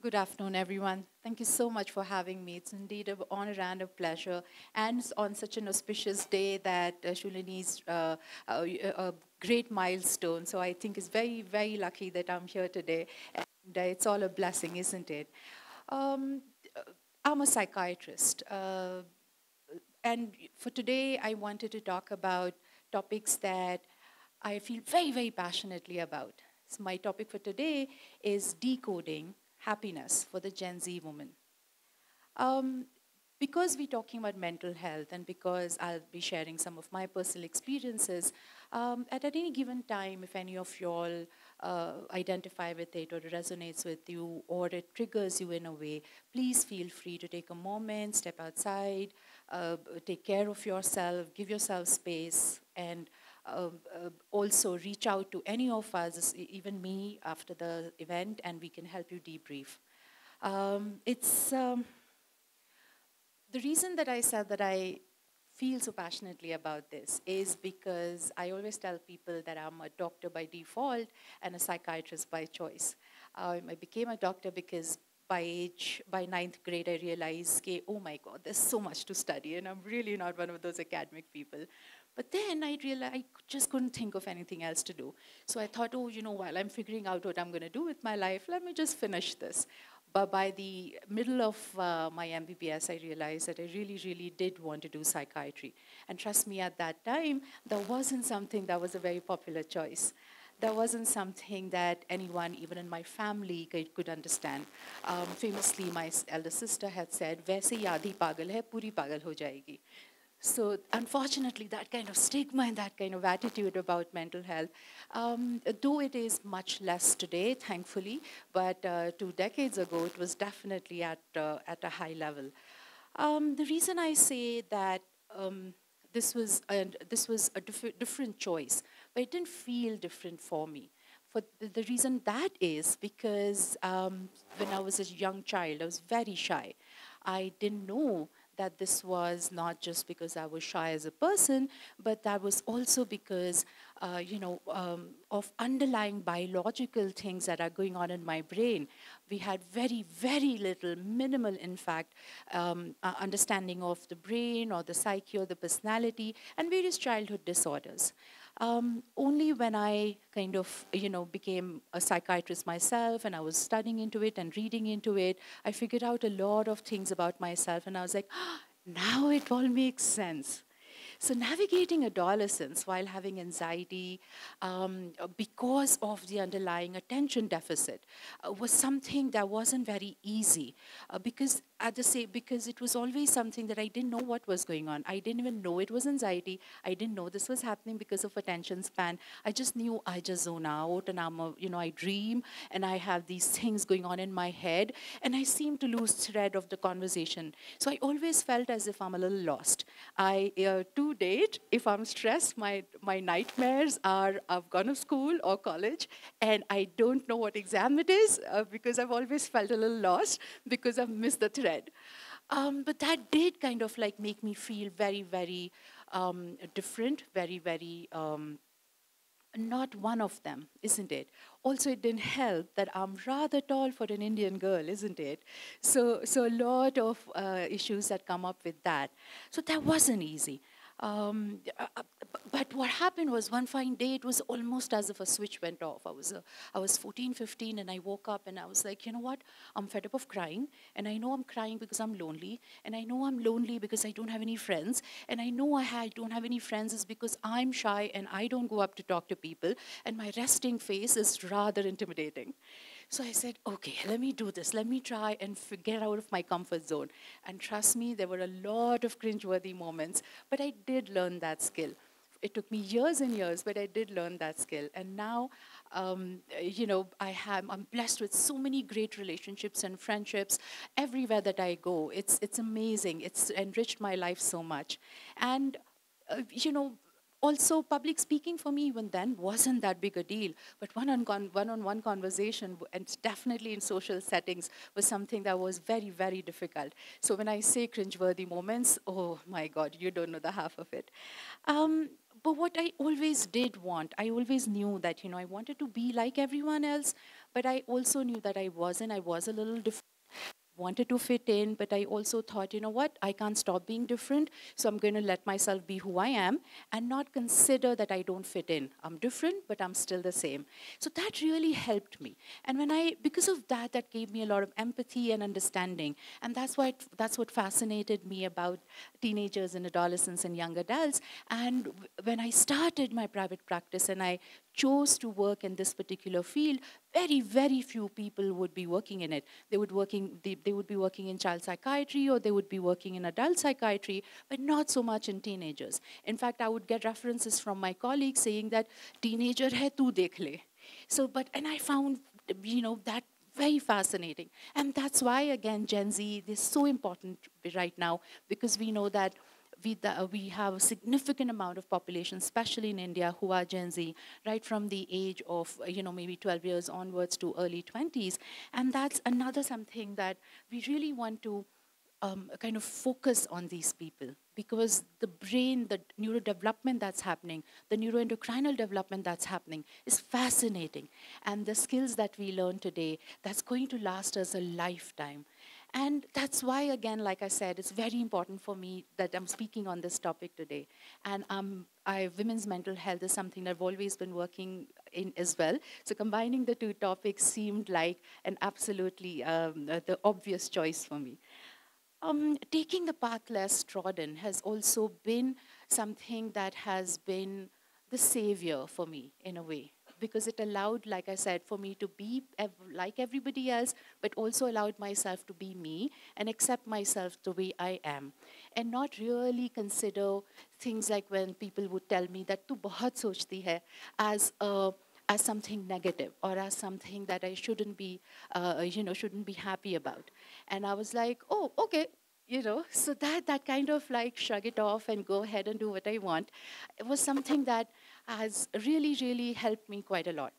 Good afternoon, everyone. Thank you so much for having me. It's indeed an honor and a pleasure. And on such an auspicious day that Shoolini's a great milestone. So I think it's very, very lucky that I'm here today. And it's all a blessing, isn't it? Um, I'm a psychiatrist. And for today, I wanted to talk about topics that I feel very, very passionately about. So my topic for today is decoding happiness for the Gen Z woman. Um, because we're talking about mental health and because I'll be sharing some of my personal experiences, at any given time, if any of y'all identify with it or it resonates with you or it triggers you in a way, please feel free to take a moment, step outside, take care of yourself, give yourself space, and also reach out to any of us, even me, after the event, and we can help you debrief. It's the reason that I said that I feel so passionately about this is because I always tell people that I'm a doctor by default and a psychiatrist by choice. I became a doctor because by ninth grade, I realized, okay, oh my God, there's so much to study, and I'm really not one of those academic people. But then I realized I just couldn't think of anything else to do. So I thought, oh, while I'm figuring out what I'm going to do with my life, let me just finish this. But by the middle of my MBBS, I realized that I really, really did want to do psychiatry. And trust me, at that time, that wasn't something that was a very popular choice. That wasn't something that anyone, even in my family, could understand. Famously, my elder sister had said, "वैसे ही आधी पागल है, पूरी पागल हो जाएगी." So unfortunately, that kind of stigma and that kind of attitude about mental health, though it is much less today, thankfully, but 2 decades ago, it was definitely at a high level. The reason I say that this was a different choice, but it didn't feel different for me. For the reason that is because when I was a young child, I was very shy. I didn't know that this was not just because I was shy as a person, but that was also because, of underlying biological things that are going on in my brain. We had very, very little, minimal, in fact, understanding of the brain or the psyche or the personality and various childhood disorders. Only when I kind of, became a psychiatrist myself and I was studying into it and reading into it, I figured out a lot of things about myself and I was like, now it all makes sense. So navigating adolescence while having anxiety because of the underlying attention deficit was something that wasn't very easy because it was always something that I didn't know what was going on. I didn't even know it was anxiety. I didn't know this was happening because of attention span. I just knew I just zone out and I dream and I have these things going on in my head and I seem to lose thread of the conversation. So I always felt as if I'm a little lost. To date, if I'm stressed, my nightmares are I've gone to school or college and I don't know what exam it is because I've always felt a little lost because I've missed the thread. But that did kind of like make me feel very, very different, very, very not one of them, isn't it? Also, it didn't help that I'm rather tall for an Indian girl, isn't it? So a lot of issues that come up with that. So that wasn't easy. But what happened was one fine day, it was almost as if a switch went off. I was 14, 15, and I woke up and I was like, you know what? I'm fed up of crying. And I know I'm crying because I'm lonely. And I know I'm lonely because I don't have any friends. And I know I don't have any friends is because I'm shy and I don't go up to talk to people. And my resting face is rather intimidating. So I said, okay, let me do this. Let me try and get out of my comfort zone. And trust me, there were a lot of cringeworthy moments, but I did learn that skill. It took me years and years, but I did learn that skill. And now, I'm blessed with so many great relationships and friendships everywhere that I go. It's amazing. It's enriched my life so much. And, you know, also, public speaking for me even then wasn't that big a deal. But one-on-one conversation, and definitely in social settings, was something that was very, very difficult. So when I say cringeworthy moments, oh my God, you don't know the half of it. But what I always did want, I always knew that, I wanted to be like everyone else, But I also knew that I wasn't. I was a little different, wanted to fit in, but I also thought, you know what, I can't stop being different, so I'm going to let myself be who I am and not consider that I don't fit in. I'm different, but I'm still the same. So that really helped me. And because of that, that gave me a lot of empathy and understanding. And that's what fascinated me about teenagers and adolescents and young adults. And when I started my private practice and I chose to work in this particular field, very, very few people would be working in it. They would be working in child psychiatry, or they would be working in adult psychiatry, but not so much in teenagers. In fact, I would get references from my colleagues saying that teenager hai, tu dekh le. And I found, that very fascinating. And that's why, again, Gen Z is so important right now, because we know that we have a significant amount of population, especially in India, who are Gen Z, right from the age of, maybe 12 years onwards to early 20s. And that's another something that we really want to kind of focus on these people, because the brain, the neurodevelopment that's happening, the neuroendocrinal development that's happening is fascinating. And the skills that we learn today, that's going to last us a lifetime. And that's why, again, like I said, it's very important for me that I'm speaking on this topic today. And women's mental health is something I've always been working in as well. So combining the two topics seemed like an absolutely the obvious choice for me. Taking the path less trodden has also been something that has been the savior for me in a way, because it allowed, like I said, for me to be like everybody else, but also allowed myself to be me and accept myself the way I am, and not really consider things like when people would tell me that tu bahut sochti hai as something negative, or as something that I shouldn't be happy about. And I was like, oh, okay. So that kind of like shrug it off and go ahead and do what I want, it was something that has really, really helped me quite a lot.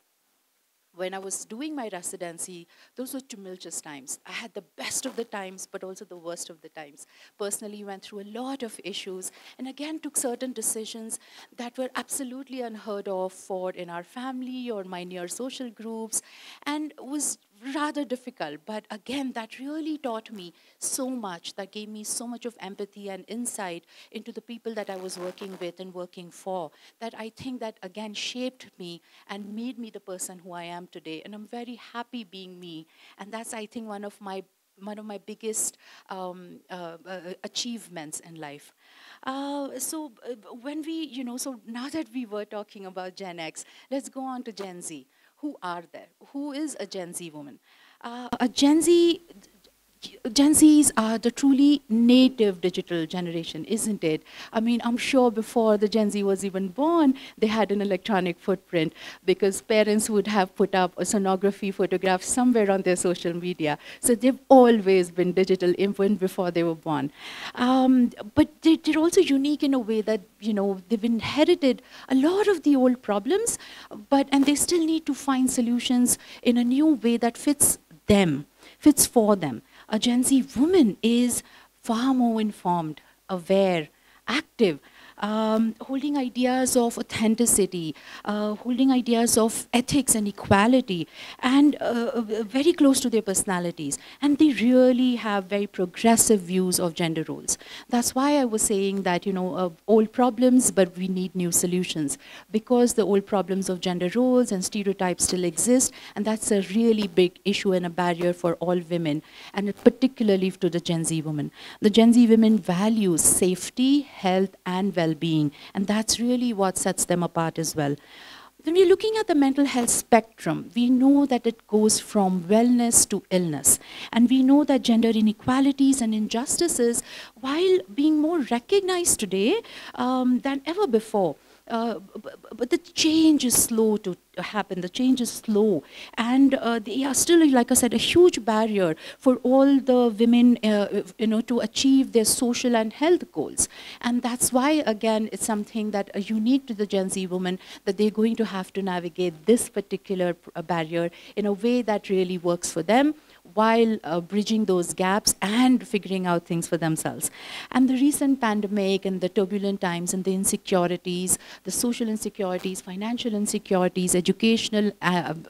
When I was doing my residency, those were tumultuous times. I had the best of the times, but also the worst of the times. Personally, went through a lot of issues, and again, took certain decisions that were absolutely unheard of in our family or my near social groups, and was rather difficult. But again, that really taught me so much, that gave me so much of empathy and insight into the people that I was working with and working for, that I think that, again, shaped me and made me the person who I am today. And I'm very happy being me. And that's, I think, one of my biggest achievements in life. So now that we were talking about Gen X, let's go on to Gen Z. Who are there? Who is a Gen Z woman? Gen Zs are the truly native digital generation, isn't it? I mean, I'm sure before the Gen Z was even born, they had an electronic footprint, because parents would have put up a sonography photograph somewhere on their social media. So they've always been digital even before they were born. But they're also unique in a way that, they've inherited a lot of the old problems, and they still need to find solutions in a new way that fits for them. A Gen Z woman is far more informed, aware, active, holding ideas of authenticity, holding ideas of ethics and equality, and very close to their personalities. And they really have very progressive views of gender roles. That's why I was saying that, old problems, but we need new solutions, because the old problems of gender roles and stereotypes still exist, and that's a really big issue and a barrier for all women, and particularly to the Gen Z woman. The Gen Z women value safety, health, and well-being, and that's really what sets them apart as well. When we're looking at the mental health spectrum, we know that it goes from wellness to illness. And we know that gender inequalities and injustices, while being more recognized today than ever before, but the change is slow to happen. The change is slow. And they are still, like I said, a huge barrier for all the women to achieve their social and health goals. And that's why, again, it's something that unique to the Gen Z woman, that they're going to have to navigate this particular barrier in a way that really works for them, while bridging those gaps and figuring out things for themselves. And the recent pandemic and the turbulent times and the insecurities, the social insecurities, financial insecurities, educational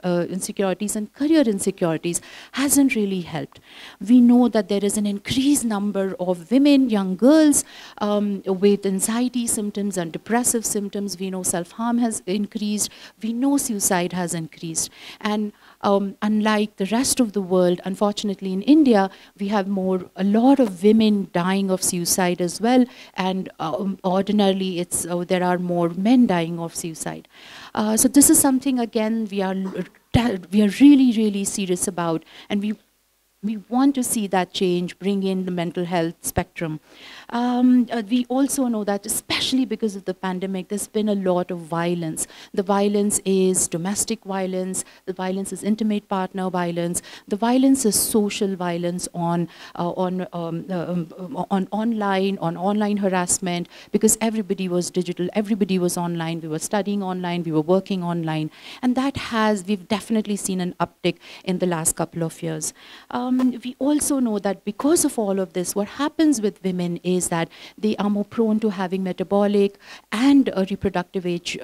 insecurities, and career insecurities hasn't really helped. We know that there is an increased number of women, young girls, with anxiety symptoms and depressive symptoms. We know self-harm has increased. We know suicide has increased. And unlike the rest of the world, unfortunately in India, we have a lot of women dying of suicide as well, and ordinarily there are more men dying of suicide. So this is something, again, we are really, really serious about, and we want to see that change, bring in the mental health spectrum. We also know that, especially because of the pandemic, there's been a lot of violence. The violence is domestic violence, the violence is intimate partner violence, the violence is social violence on online harassment, because everybody was digital, everybody was online, we were studying online, we were working online, and we've definitely seen an uptick in the last couple of years. We also know that because of all of this, what happens with women is that they are more prone to having metabolic and reproductive age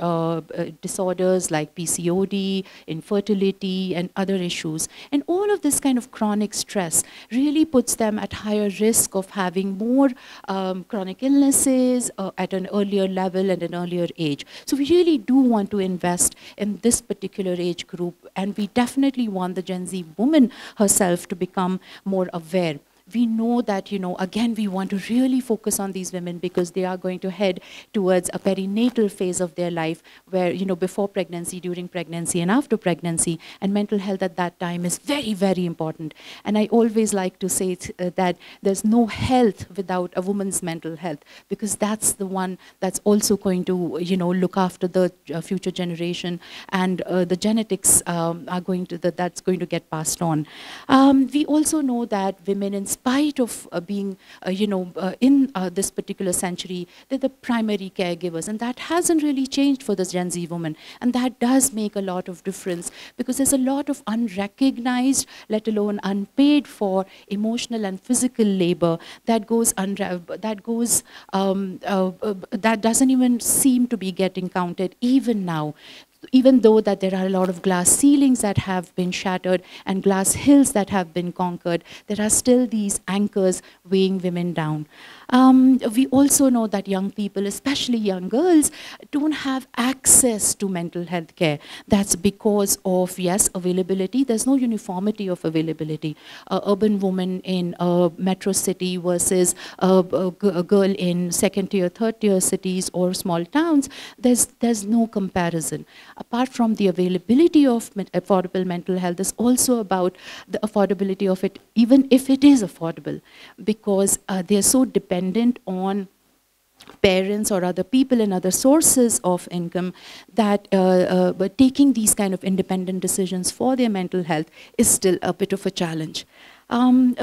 disorders like PCOD, infertility, and other issues. And all of this kind of chronic stress really puts them at higher risk of having more chronic illnesses at an earlier level and an earlier age. So we really do want to invest in this particular age group, and we definitely want the Gen Z woman herself to become more aware. We know that, again, we want to really focus on these women because they are going to head towards a perinatal phase of their life where, before pregnancy, during pregnancy, and after pregnancy, and mental health at that time is very, very important. And I always like to say that there's no health without a woman's mental health, because that's the one that's also going to, look after the future generation, and the genetics that's going to get passed on. We also know that women, in spite of being, in this particular century, they're the primary caregivers, and that hasn't really changed for the Gen Z woman, and that does make a lot of difference, because there's a lot of unrecognized, let alone unpaid for, emotional and physical labor that doesn't even seem to be getting counted even now. Even though that there are a lot of glass ceilings that have been shattered and glass hills that have been conquered, there are still these anchors weighing women down. We also know that young people, especially young girls, don't have access to mental health care. That's because of, yes, availability. There's no uniformity of availability. An urban woman in a metro city versus a girl in second tier, third tier cities or small towns, there's no comparison. Apart from the availability of affordable mental health, there's also about the affordability of it, even if it is affordable, because they're so dependent on parents or other people and other sources of income that but taking these kind of independent decisions for their mental health is still a bit of a challenge. Women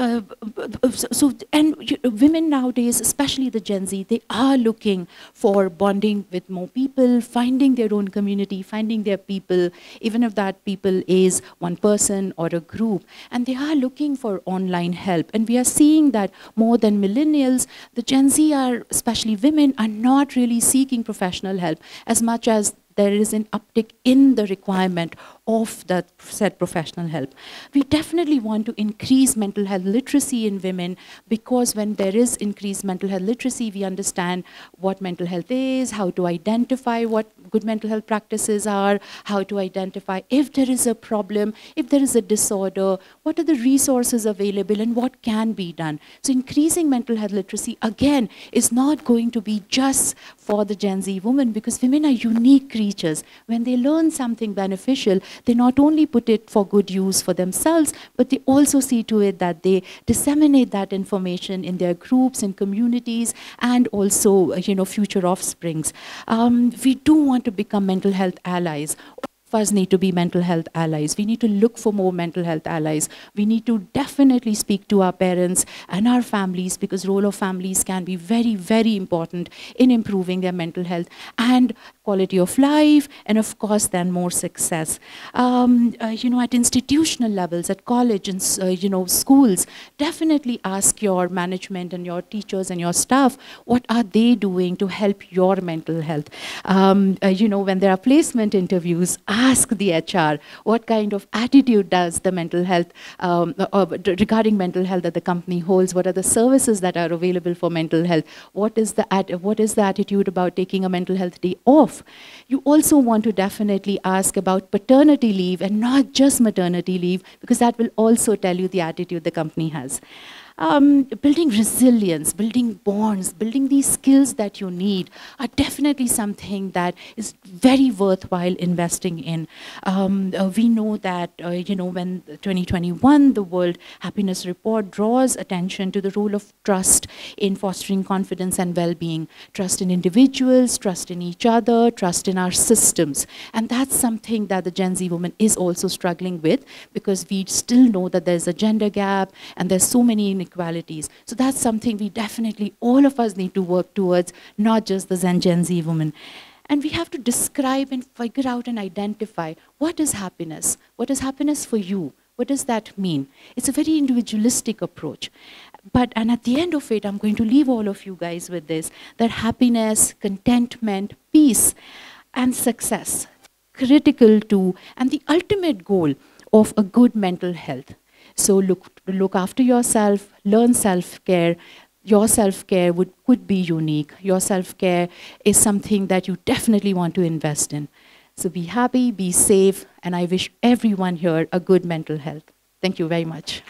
nowadays, especially the Gen Z, they are looking for bonding with more people, finding their own community, finding their people, even if that people is one person or a group. And they are looking for online help. And we are seeing that more than millennials, the Gen Z are, especially women, are not really seeking professional help as much as there is an uptick in the requirement of that said professional help. We definitely want to increase mental health literacy in women, because when there is increased mental health literacy, we understand what mental health is, how to identify what good mental health practices are, how to identify if there is a problem, if there is a disorder, what are the resources available and what can be done. So increasing mental health literacy, again, is not going to be just for the Gen Z woman, because women are unique creatures. When they learn something beneficial, they not only put it for good use for themselves, but they also see to it that they disseminate that information in their groups, in communities, and also, future offsprings. We do want to become mental health allies. of us need to be mental health allies. We need to look for more mental health allies. We need to definitely speak to our parents and our families, because role of families can be very, very important in improving their mental health and quality of life, and of course then more success. At institutional levels, at college and schools, definitely ask your management and your teachers and your staff, what are they doing to help your mental health? When there are placement interviews, ask the HR what kind of attitude does the mental health, regarding mental health that the company holds, what are the services that are available for mental health, what is the attitude about taking a mental health day off. You also want to definitely ask about paternity leave and not just maternity leave, because that will also tell you the attitude the company has. Building resilience, building bonds, building these skills that you need are definitely something that is very worthwhile investing in. We know that, when 2021, the World Happiness Report draws attention to the role of trust in fostering confidence and well-being. Trust in individuals, trust in each other, trust in our systems. And that's something that the Gen Z woman is also struggling with, because we still know that there's a gender gap and there's so many inequalities. So that's something we definitely, all of us need to work towards, not just the Gen Z woman. And we have to describe and figure out and identify what is happiness? What is happiness for you? What does that mean? It's a very individualistic approach. And at the end of it, I'm going to leave all of you guys with this, that happiness, contentment, peace, and success, critical to, and the ultimate goal of a good mental health. So look after yourself, learn self-care. Your self-care could be unique. Your self-care is something that you definitely want to invest in. So be happy, be safe, and I wish everyone here a good mental health. Thank you very much.